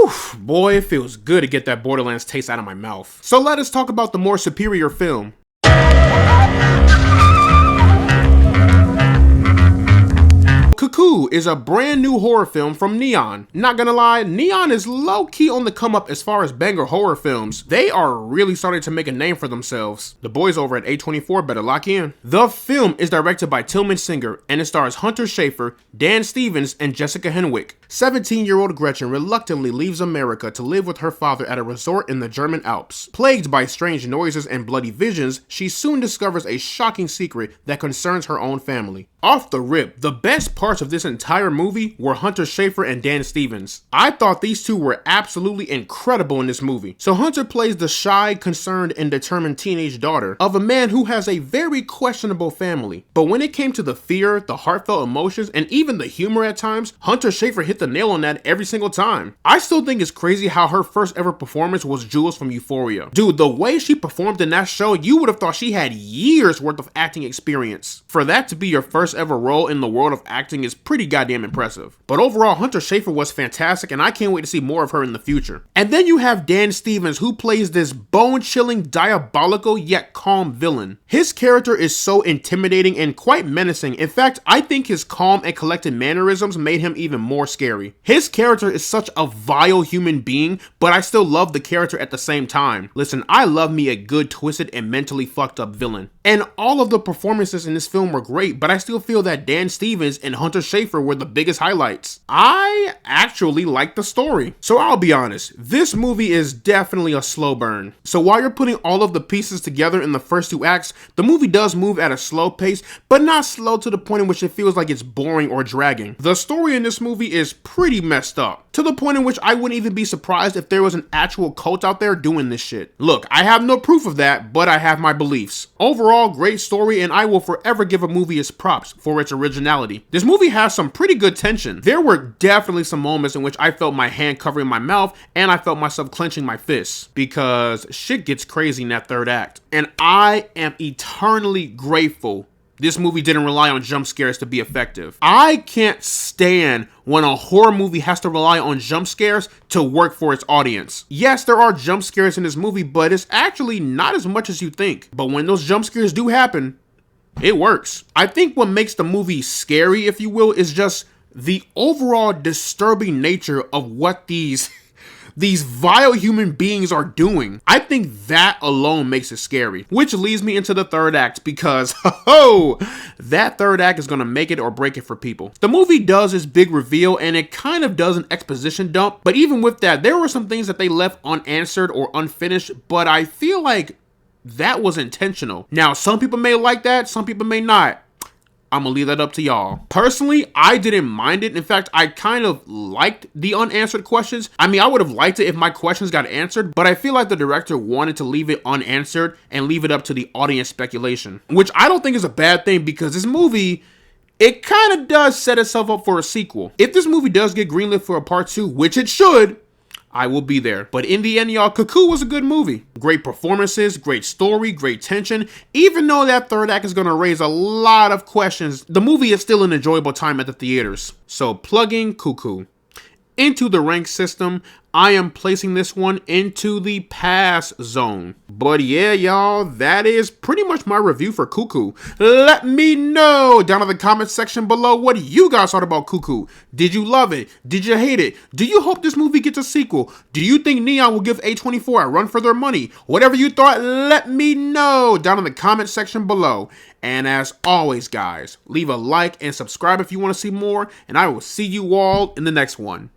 Whew, boy, it feels good to get that Borderlands taste out of my mouth. So let us talk about the more superior film. Cuckoo is a brand new horror film from Neon. Not gonna lie, Neon is low-key on the come up as far as banger horror films. They are really starting to make a name for themselves. The boys over at A24 better lock in. The film is directed by Tillman Singer and it stars Hunter Schafer, Dan Stevens, and Jessica Henwick. 17-year-old Gretchen reluctantly leaves America to live with her father at a resort in the German Alps. Plagued by strange noises and bloody visions, she soon discovers a shocking secret that concerns her own family. Off the rip, the best parts of this entire movie were Hunter Schafer and Dan Stevens. I thought these two were absolutely incredible in this movie. So Hunter plays the shy, concerned, and determined teenage daughter of a man who has a very questionable family. But when it came to the fear, the heartfelt emotions, and even the humor at times, Hunter Schafer hit the nail on that every single time. I still think it's crazy how her first ever performance was Jules from Euphoria. Dude, the way she performed in that show, you would have thought she had years worth of acting experience. For that to be your first ever role in the world of acting is pretty goddamn impressive. But overall, Hunter Schafer was fantastic and I can't wait to see more of her in the future. And then you have Dan Stevens, who plays this bone-chilling, diabolical yet calm villain. His character is so intimidating and quite menacing. In fact, I think his calm and collected mannerisms made him even more scary. His character is such a vile human being, but I still love the character at the same time. Listen, I love me a good, twisted, and mentally fucked up villain. And all of the performances in this film were great, but I still feel that Dan Stevens and Hunter Schafer were the biggest highlights. I actually like the story. So I'll be honest, this movie is definitely a slow burn. So while you're putting all of the pieces together in the first two acts, the movie does move at a slow pace, but not slow to the point in which it feels like it's boring or dragging. The story in this movie is pretty messed up, to the point in which I wouldn't even be surprised if there was an actual cult out there doing this shit. Look, I have no proof of that, but I have my beliefs. Overall, great story, and I will forever give a movie its props for its originality. This movie has some pretty good tension. There were definitely some moments in which I felt my hand covering my mouth and I felt myself clenching my fists because shit gets crazy in that third act. And I am eternally grateful this movie didn't rely on jump scares to be effective. I can't stand when a horror movie has to rely on jump scares to work for its audience. Yes, there are jump scares in this movie, but it's actually not as much as you think. But when those jump scares do happen, it works. I think what makes the movie scary, if you will, is just the overall disturbing nature of what these vile human beings are doing. I think that alone makes it scary. Which leads me into the third act because, that third act is gonna make it or break it for people. The movie does its big reveal and it kind of does an exposition dump, but even with that, there were some things that they left unanswered or unfinished, but I feel like that was intentional. Now, some people may like that, some people may not. I'm gonna leave that up to y'all. Personally, I didn't mind it. In fact, I kind of liked the unanswered questions. I mean, I would have liked it if my questions got answered, but I feel like the director wanted to leave it unanswered and leave it up to the audience speculation, which I don't think is a bad thing because this movie, it kind of does set itself up for a sequel. If this movie does get greenlit for a part 2, which it should, I will be there. But in the end, y'all, Cuckoo was a good movie. Great performances, great story, great tension. Even though that third act is going to raise a lot of questions, the movie is still an enjoyable time at the theaters. So plugging Cuckoo into the rank system, I am placing this one into the pass zone. But yeah, y'all, that is pretty much my review for Cuckoo. Let me know down in the comment section below what you guys thought about Cuckoo. Did you love it? Did you hate it? Do you hope this movie gets a sequel? Do you think Neon will give A24 a run for their money? Whatever you thought, let me know down in the comment section below. And as always, guys, leave a like and subscribe if you want to see more, and I will see you all in the next one.